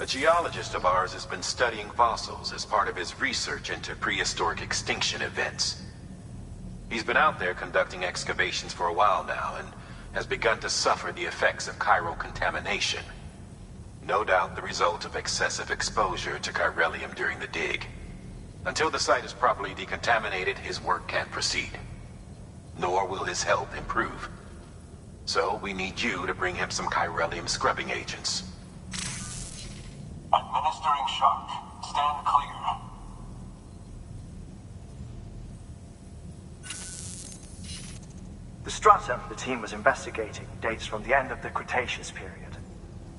A geologist of ours has been studying fossils as part of his research into prehistoric extinction events. He's been out there conducting excavations for a while now and has begun to suffer the effects of chiral contamination. No doubt the result of excessive exposure to chiralium during the dig. Until the site is properly decontaminated, his work can't proceed. Nor will his health improve. So we need you to bring him some chiralium scrubbing agents. Administering shock. Stand clear. The stratum the team was investigating dates from the end of the Cretaceous period,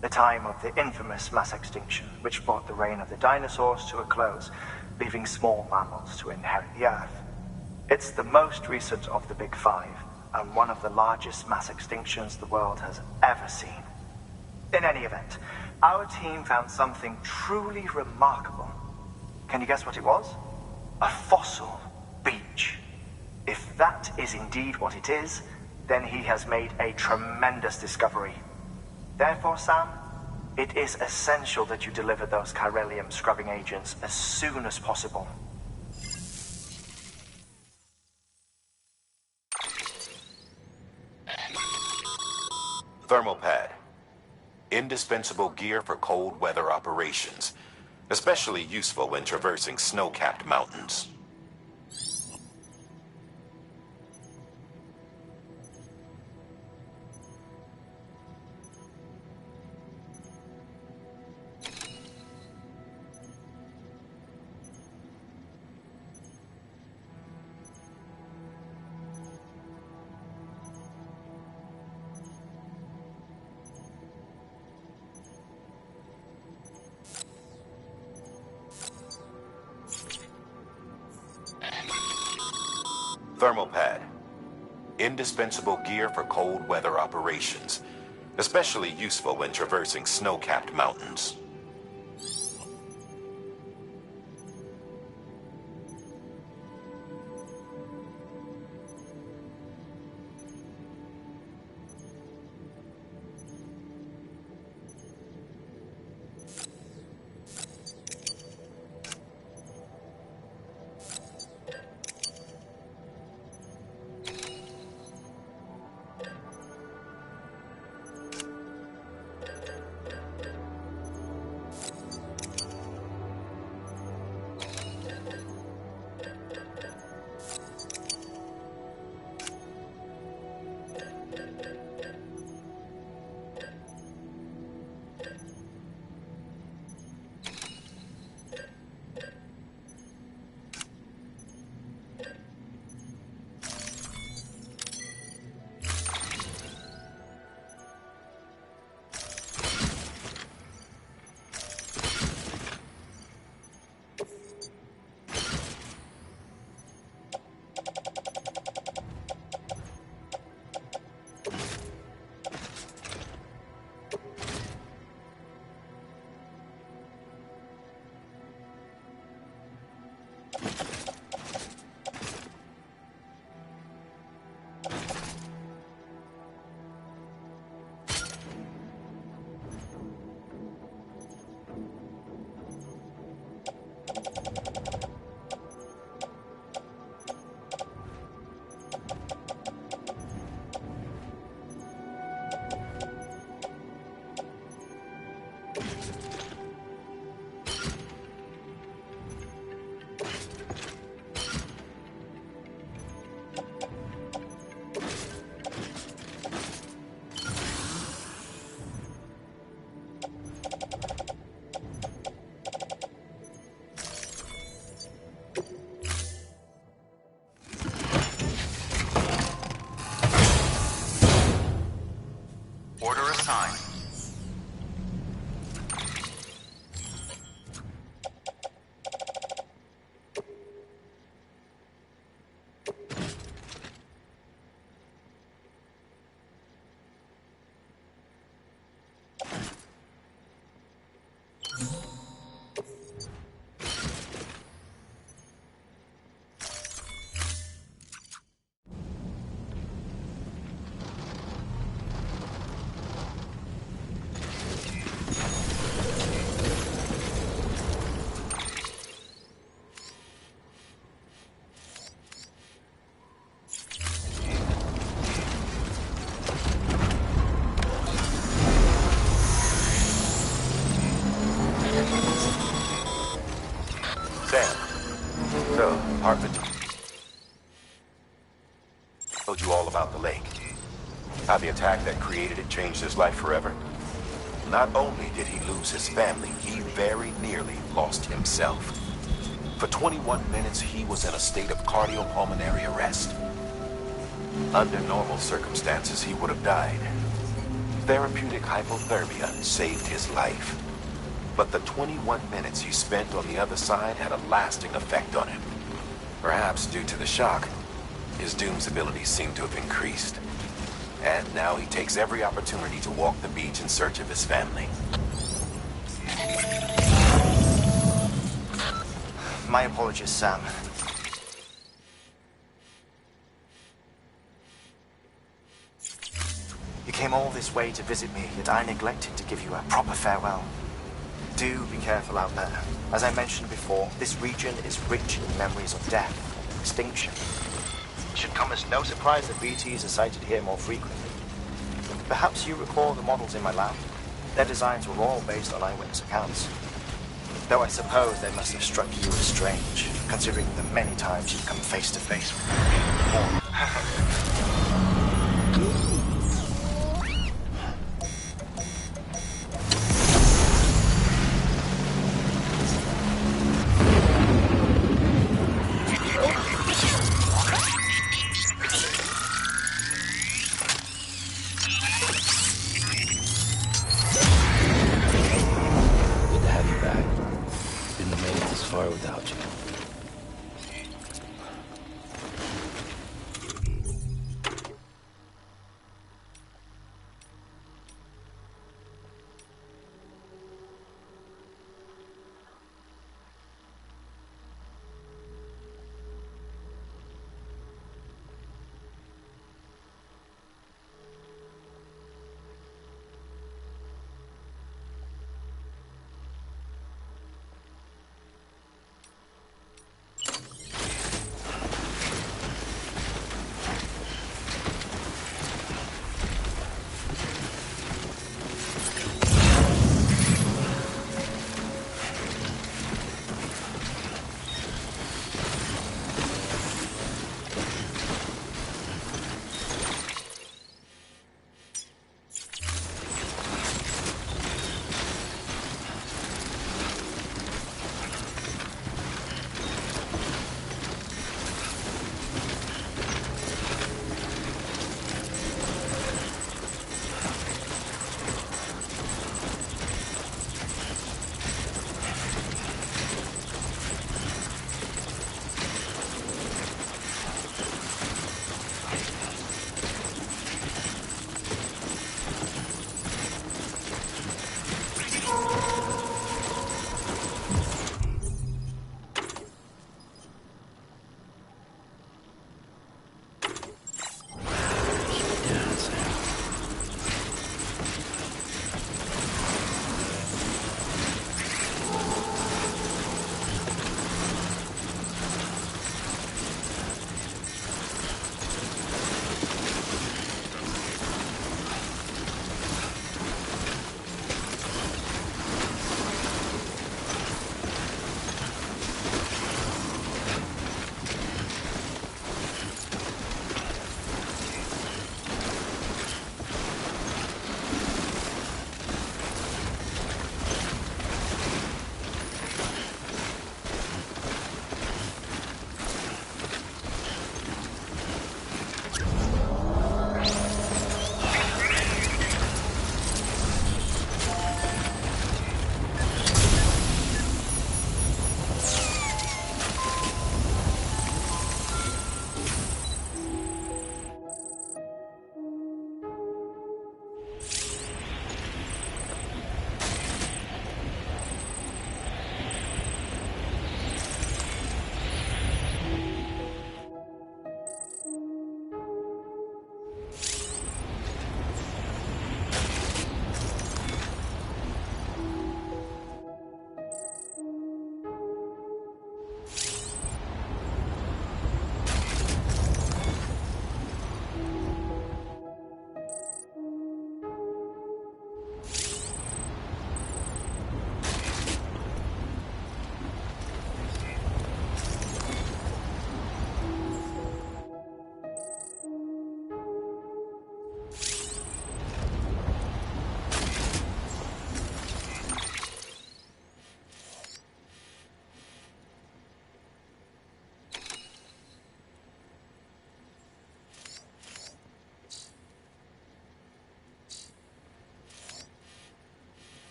the time of the infamous mass extinction, which brought the reign of the dinosaurs to a close, leaving small mammals to inherit the Earth. It's the most recent of the Big Five, and one of the largest mass extinctions the world has ever seen. In any event, our team found something truly remarkable. Can you guess what it was? A fossil beach. If that is indeed what it is, then he has made a tremendous discovery. Therefore, Sam, it is essential that you deliver those chiralium scrubbing agents as soon as possible. Thermal pad. Indispensable gear for cold weather operations, especially useful when traversing snow-capped mountains. Thermal pad. Indispensable gear for cold weather operations, especially useful when traversing snow-capped mountains. Order assigned. Told you all about the lake. How the attack that created it changed his life forever. Not only did he lose his family, he very nearly lost himself. For 21 minutes, he was in a state of cardiopulmonary arrest. Under normal circumstances, he would have died. Therapeutic hypothermia saved his life. But the 21 minutes he spent on the other side had a lasting effect on him. Perhaps due to the shock, his Doom's abilities seem to have increased. And now he takes every opportunity to walk the beach in search of his family. My apologies, Sam. You came all this way to visit me, yet I neglected to give you a proper farewell. Do be careful out there. As I mentioned before, this region is rich in memories of death and extinction. It should come as no surprise that BTs are sighted here more frequently. Perhaps you recall the models in my lab? Their designs were all based on eyewitness accounts. Though I suppose they must have struck you as strange, considering the many times you've come face to face with me before.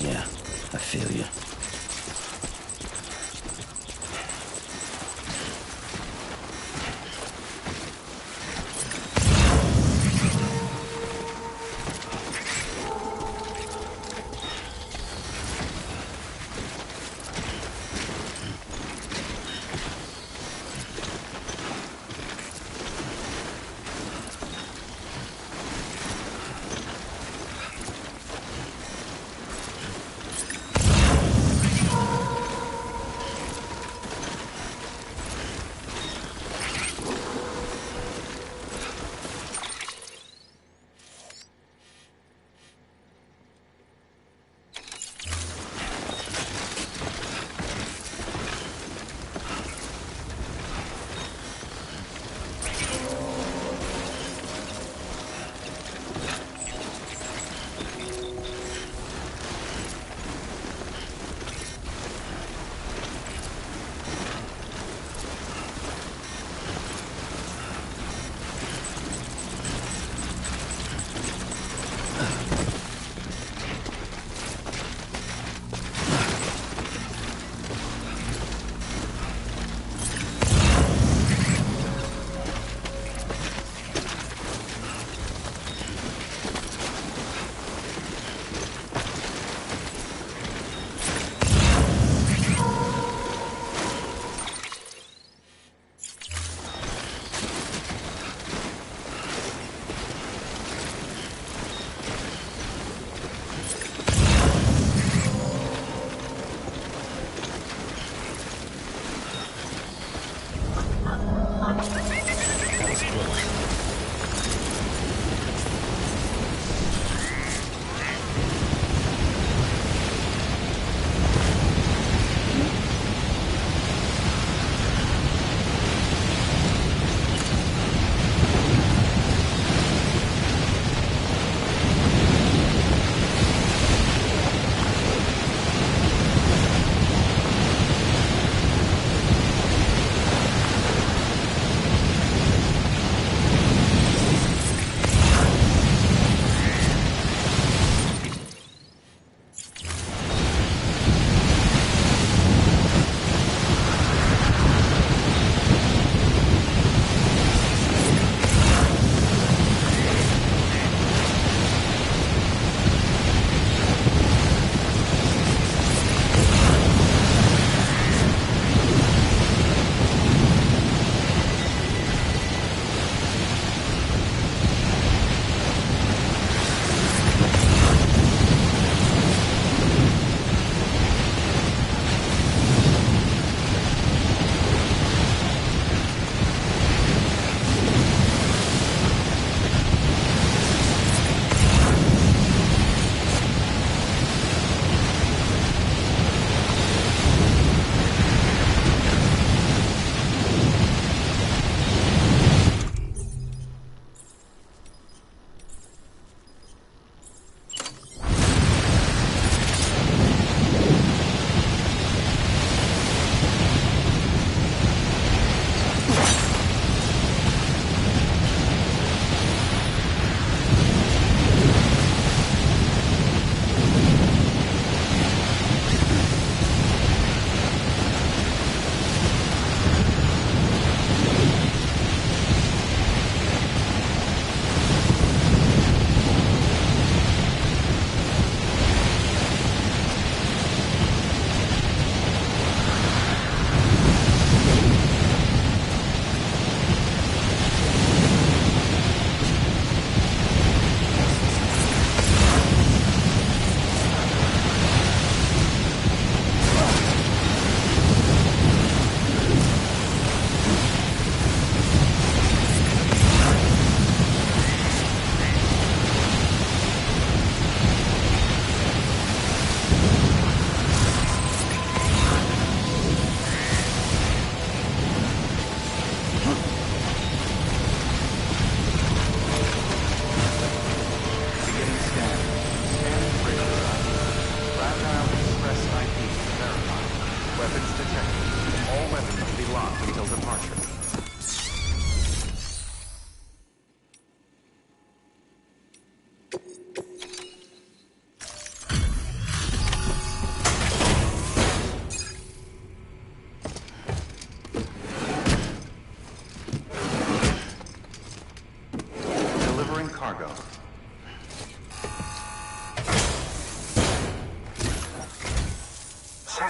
Yeah, I feel you.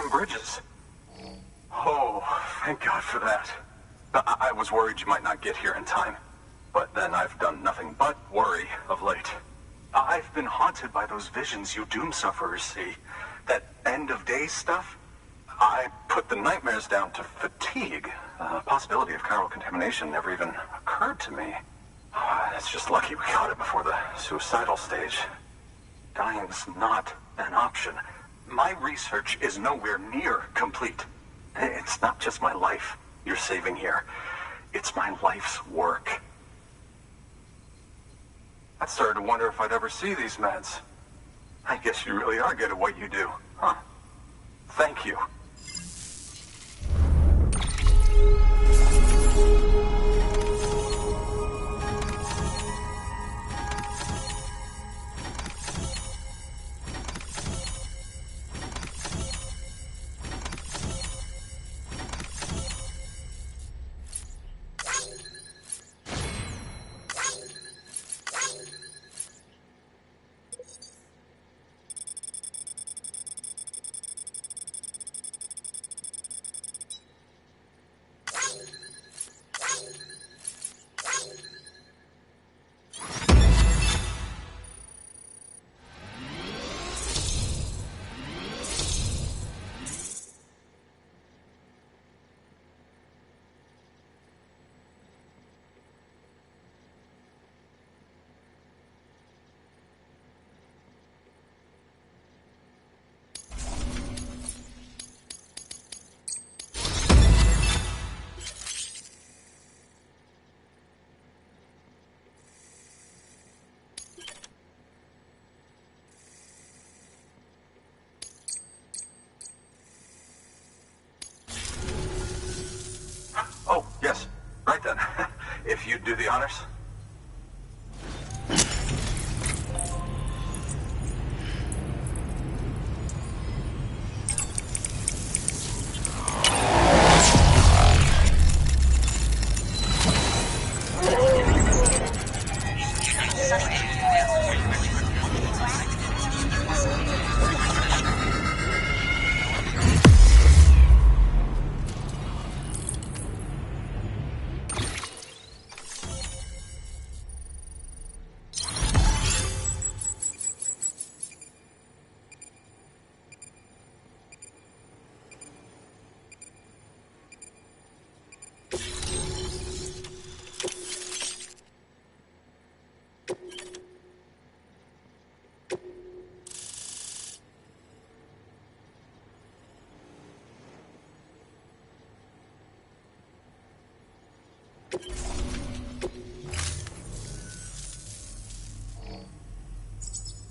them bridges. Oh, thank God for that. I was worried you might not get here in time. But then I've done nothing but worry of late. I've been haunted by those visions you doom sufferers see. That end-of-day stuff. I put the nightmares down to fatigue. The possibility of chiral contamination never even occurred to me. It's just lucky we caught it before the suicidal stage. Dying's not an option. My research is nowhere near complete. It's not just my life you're saving here. It's my life's work. I started to wonder if I'd ever see these meds. I guess you really are good at what you do, huh? Thank you. Oh, yes. Right then. If you'd do the honors.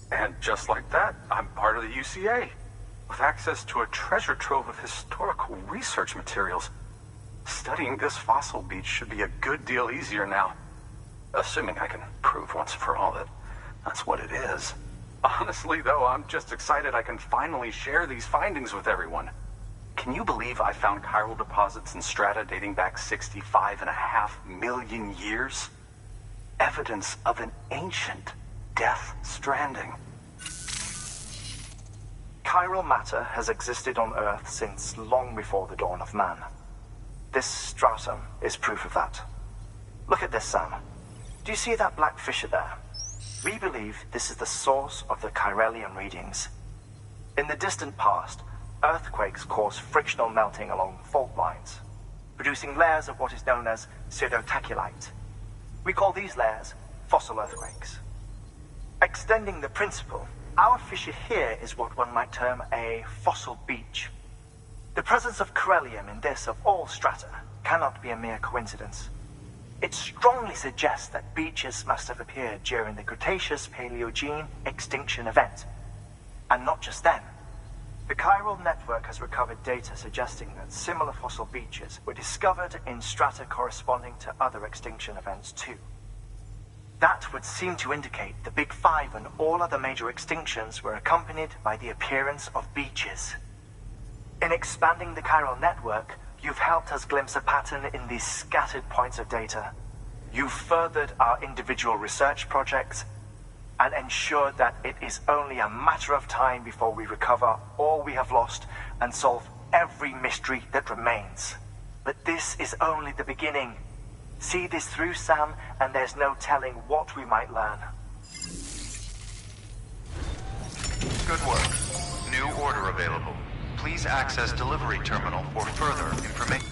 And just like that, I'm part of the UCA, with access to a treasure trove of historical research materials. Studying this fossil beach should be a good deal easier now. Assuming I can prove once and for all that that's what it is. Honestly, though, I'm just excited I can finally share these findings with everyone. Can you believe I found chiral deposits in strata dating back 65.5 million years? Evidence of an ancient death stranding. Chiral matter has existed on Earth since long before the dawn of man. This stratum is proof of that. Look at this, Sam. Do you see that black fissure there? We believe this is the source of the chiralium readings. In the distant past, earthquakes caused frictional melting along fault lines, producing layers of what is known as pseudotaculite. We call these layers fossil earthquakes. Extending the principle, our fissure here is what one might term a fossil beach. The presence of chiralium in this of all strata cannot be a mere coincidence. It strongly suggests that beaches must have appeared during the Cretaceous-Paleogene extinction event. And not just then. The chiral network has recovered data suggesting that similar fossil beaches were discovered in strata corresponding to other extinction events too. That would seem to indicate the Big Five and all other major extinctions were accompanied by the appearance of beaches. In expanding the chiral network, you've helped us glimpse a pattern in these scattered points of data. You've furthered our individual research projects, and ensure that it is only a matter of time before we recover all we have lost and solve every mystery that remains. But this is only the beginning. See this through, Sam, and there's no telling what we might learn. Good work. New order available. Please access delivery terminal for further information.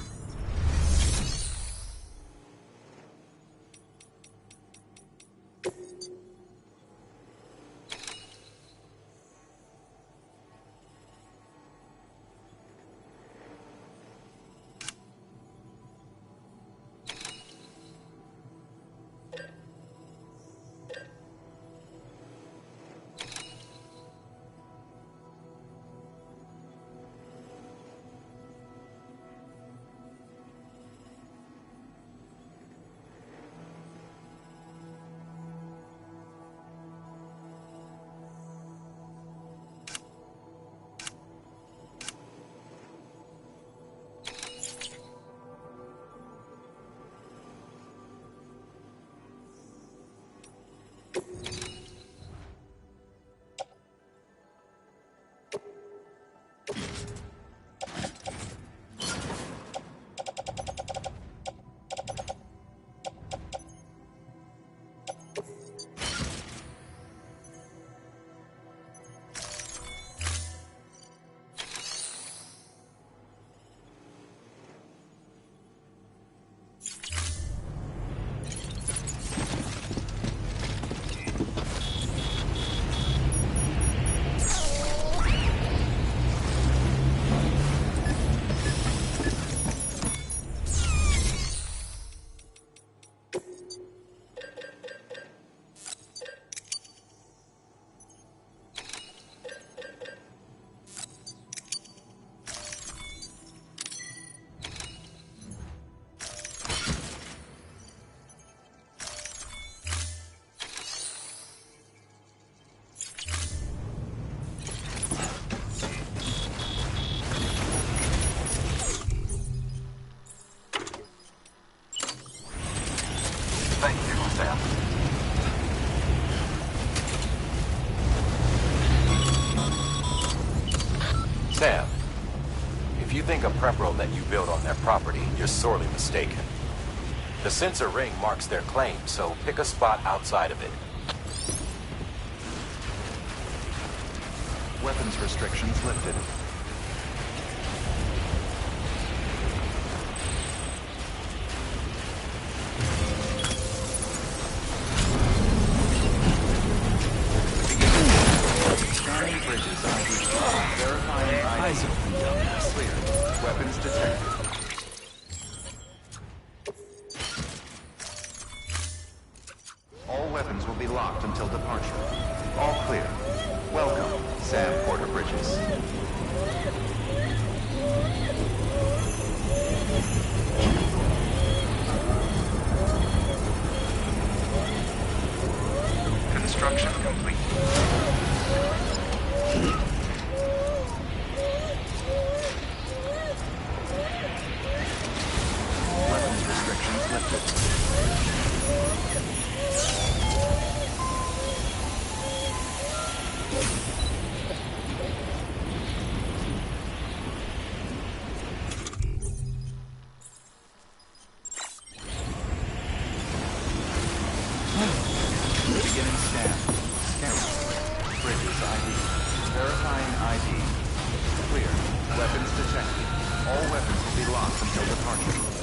Thank you, Sam. Sam, if you think a prep roll that you built on their property, you're sorely mistaken. The sensor ring marks their claim, so pick a spot outside of it. Weapons restrictions lifted. Scanning bridges ID. Verifying ID. Clear. Weapons detected. All weapons will be locked until departure. All clear. Welcome, Sam Porter Bridges. Construction complete. Weapons restrictions lifted. Beginning scan. Scanning. Bridges ID. Verifying ID. Clear. Weapons detected. All weapons will be locked until departure.